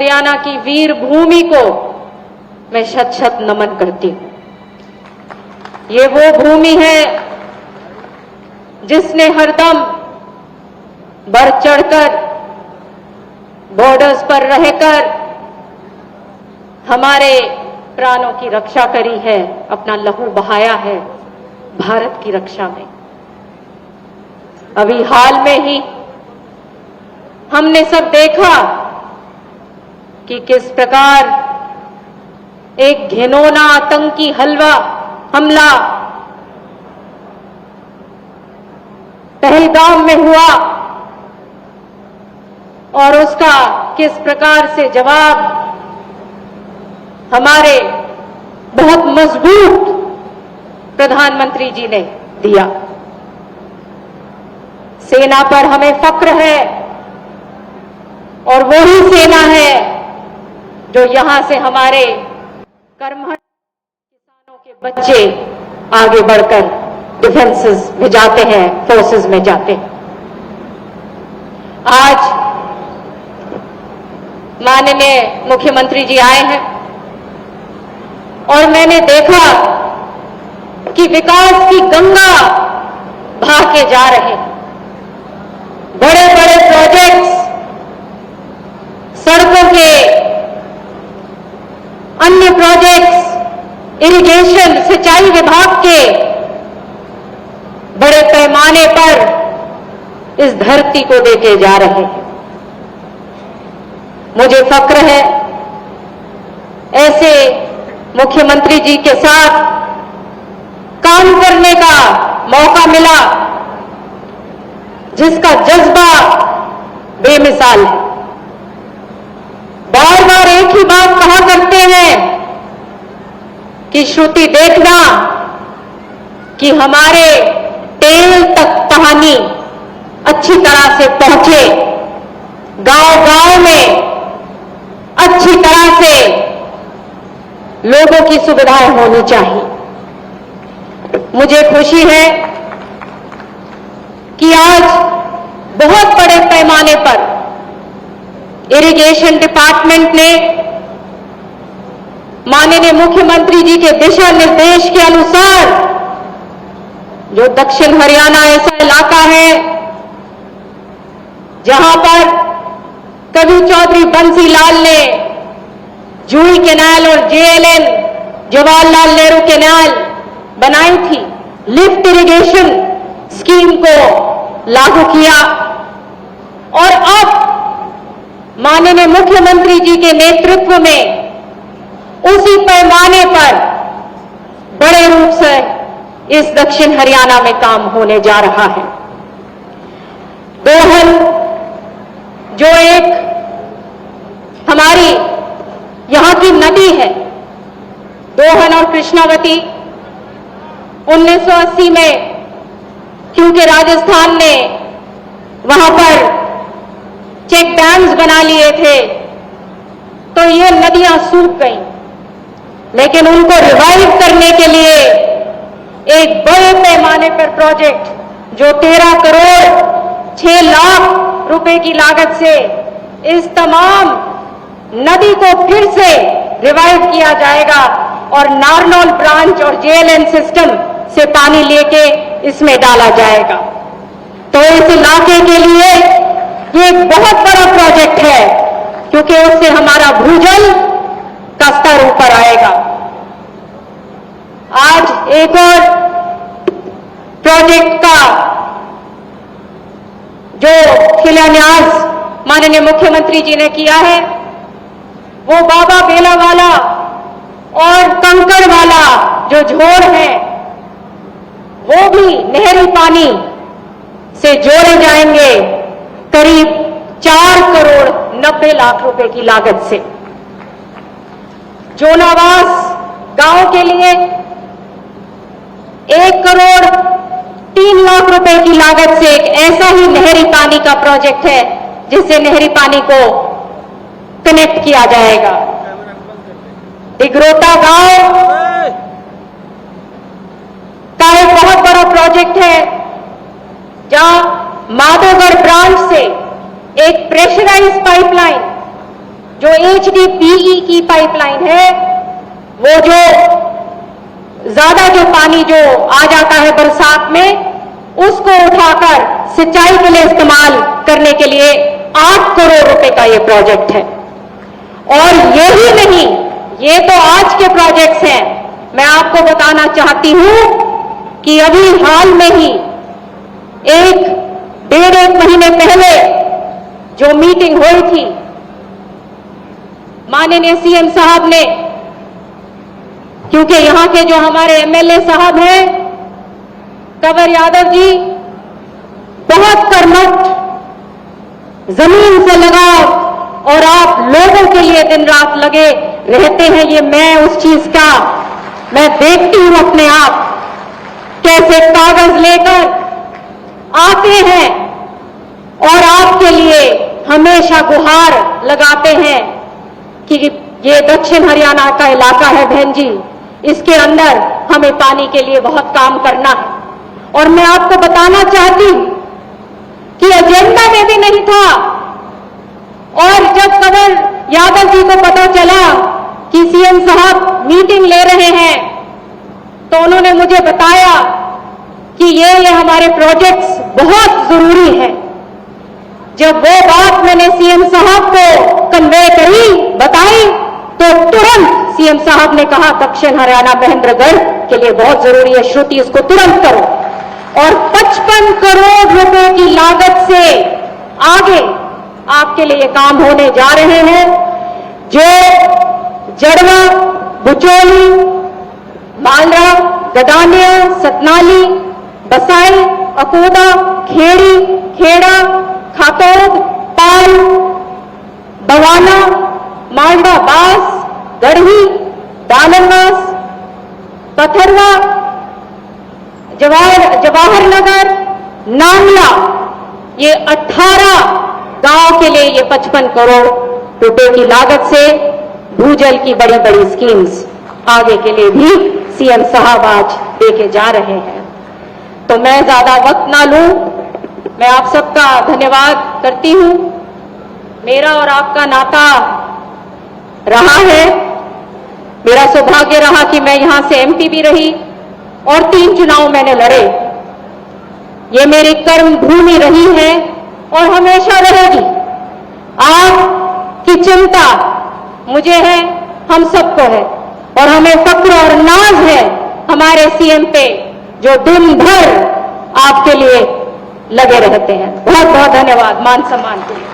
हरियाणा की वीर भूमि को मैं शत शत नमन करती हूं। ये वो भूमि है जिसने हरदम बढ़ चढ़कर बॉर्डर्स पर रहकर हमारे प्राणों की रक्षा करी है, अपना लहू बहाया है भारत की रक्षा में। अभी हाल में ही हमने सब देखा कि किस प्रकार एक घिनौना आतंकी हमला पहलगाम में हुआ और उसका किस प्रकार से जवाब हमारे बहुत मजबूत प्रधानमंत्री जी ने दिया। सेना पर हमें फक्र है और वही सेना है जो यहां से हमारे कर्मठ किसानों के बच्चे आगे बढ़कर डिफेंसेस में जाते हैं, फोर्सेस में जाते हैं। आज माननीय मुख्यमंत्री जी आए हैं और मैंने देखा कि विकास की गंगा बहा के जा रहे हैं। बड़े बड़े प्रोजेक्ट्स, सड़कों के अन्य प्रोजेक्ट्स, इरिगेशन, सिंचाई विभाग के बड़े पैमाने पर इस धरती को देके जा रहे हैं। मुझे फक्र है ऐसे मुख्यमंत्री जी के साथ काम करने का मौका मिला जिसका जज्बा बेमिसाल है। बार बार एक ही बात कहा करते हैं कि श्रुति देखना कि हमारे टेल तक कहानी अच्छी तरह से पहुंचे, गांव गांव में अच्छी तरह से लोगों की सुविधाएं होनी चाहिए। मुझे खुशी है कि आज बहुत बड़े पैमाने पर इरिगेशन डिपार्टमेंट ने माननीय मुख्यमंत्री जी के दिशा निर्देश के अनुसार, जो दक्षिण हरियाणा ऐसा इलाका है जहां पर कवि चौधरी बंसीलाल ने जूही कैनाल और जेएलएन जवाहरलाल नेहरू कैनाल बनाई थी, लिफ्ट इरिगेशन स्कीम को लागू किया और अब माननीय मुख्यमंत्री जी के नेतृत्व में उसी पैमाने पर बड़े रूप से इस दक्षिण हरियाणा में काम होने जा रहा है। दोहन जो एक हमारी यहां की नदी है, दोहन और कृष्णावती 1980 में क्योंकि राजस्थान ने वहां पर चेक डैम्स बना लिए थे तो ये नदियां सूख गईं, लेकिन उनको रिवाइव करने के लिए एक बड़े पैमाने पर प्रोजेक्ट जो 13 करोड़ 6 लाख रुपए की लागत से इस तमाम नदी को फिर से रिवाइव किया जाएगा और नारनौल ब्रांच और जेएलएन सिस्टम से पानी लेके इसमें डाला जाएगा। तो इस इलाके के लिए ये एक बहुत बड़ा प्रोजेक्ट है क्योंकि उससे हमारा भूजल का स्तर ऊपर आएगा। आज एक और प्रोजेक्ट का जो शिलान्यास माननीय मुख्यमंत्री जी ने किया है वो बाबा बेलावाला और कंकड़ वाला जो झोड़ है वो भी नहरी पानी से जोड़े जाएंगे करीब 4 करोड़ 90 लाख रुपए की लागत से। जोनावास गांव के लिए 1 करोड़ 3 लाख रुपए की लागत से एक ऐसा ही नहरी पानी का प्रोजेक्ट है जिससे नहरी पानी को कनेक्ट किया जाएगा। डिग्रोटा गांव का एक बहुत बड़ा प्रोजेक्ट है जहां माधोगढ़ ब्रांच से एक प्रेशराइज पाइपलाइन जो HDPE की पाइपलाइन है, वो जो ज्यादा जो पानी जो आ जाता है बरसात में, उसको उठाकर सिंचाई के लिए इस्तेमाल करने के लिए 8 करोड़ रुपए का ये प्रोजेक्ट है। और यही नहीं, ये तो आज के प्रोजेक्ट्स हैं। मैं आपको बताना चाहती हूं कि अभी हाल में ही डेढ़ एक महीने पहले जो मीटिंग हुई थी, माननीय सीएम साहब ने, क्योंकि यहां के जो हमारे एमएलए साहब हैं कंवर यादव जी, बहुत कर्मठ, जमीन से लगाव और आप लोगों के लिए दिन रात लगे रहते हैं। ये मैं उस चीज का मैं देखती हूं अपने आप, कैसे कागज लेकर आते हैं और आपके लिए हमेशा गुहार लगाते हैं कि ये दक्षिण हरियाणा का इलाका है बहन जी, इसके अंदर हमें पानी के लिए बहुत काम करना है। और मैं आपको बताना चाहती हूं कि एजेंडा में भी नहीं था, और जब कंवर यादव जी को पता चला कि सीएम साहब मीटिंग ले रहे हैं, तो उन्होंने मुझे बताया कि ये हमारे प्रोजेक्ट्स बहुत जरूरी हैं। जब वो बात मैंने सीएम साहब को कन्वे करी, बताई, तो तुरंत सीएम साहब ने कहा दक्षिण हरियाणा महेंद्रगढ़ के लिए बहुत जरूरी है श्रुति, इसको तुरंत करो। और 55 करोड़ रुपए की लागत से आगे आपके लिए काम होने जा रहे हैं, जो जड़वा, बुचोली, मालरा, गदानिया, सतनाली, बसाई, अकोदा, खेड़ी, खेड़ा, खातोद, पाल, बवाना, मालवा, बास, गढ़ी, दानंगास, पथरवा, जवाहर नगर, नांगला, ये 18 गांव के लिए ये 55 करोड़ रुपए की लागत से भूजल की बड़ी बड़ी स्कीम्स आगे के लिए भी सीएम साहब आज देके जा रहे हैं। तो मैं ज्यादा वक्त ना लूं, मैं आप सबका धन्यवाद करती हूं। मेरा और आपका नाता रहा है, मेरा सौभाग्य रहा कि मैं यहां से एमपी भी रही और 3 चुनाव मैंने लड़े। ये मेरी कर्म भूमि रही है और हमेशा रहेगी। आपकी चिंता मुझे है, हम सबको है, और हमें फक्र और नाज है हमारे सीएम पे, जो दिन भर आपके लिए लगे रहते हैं। बहुत बहुत धन्यवाद। मान सम्मान के लिए।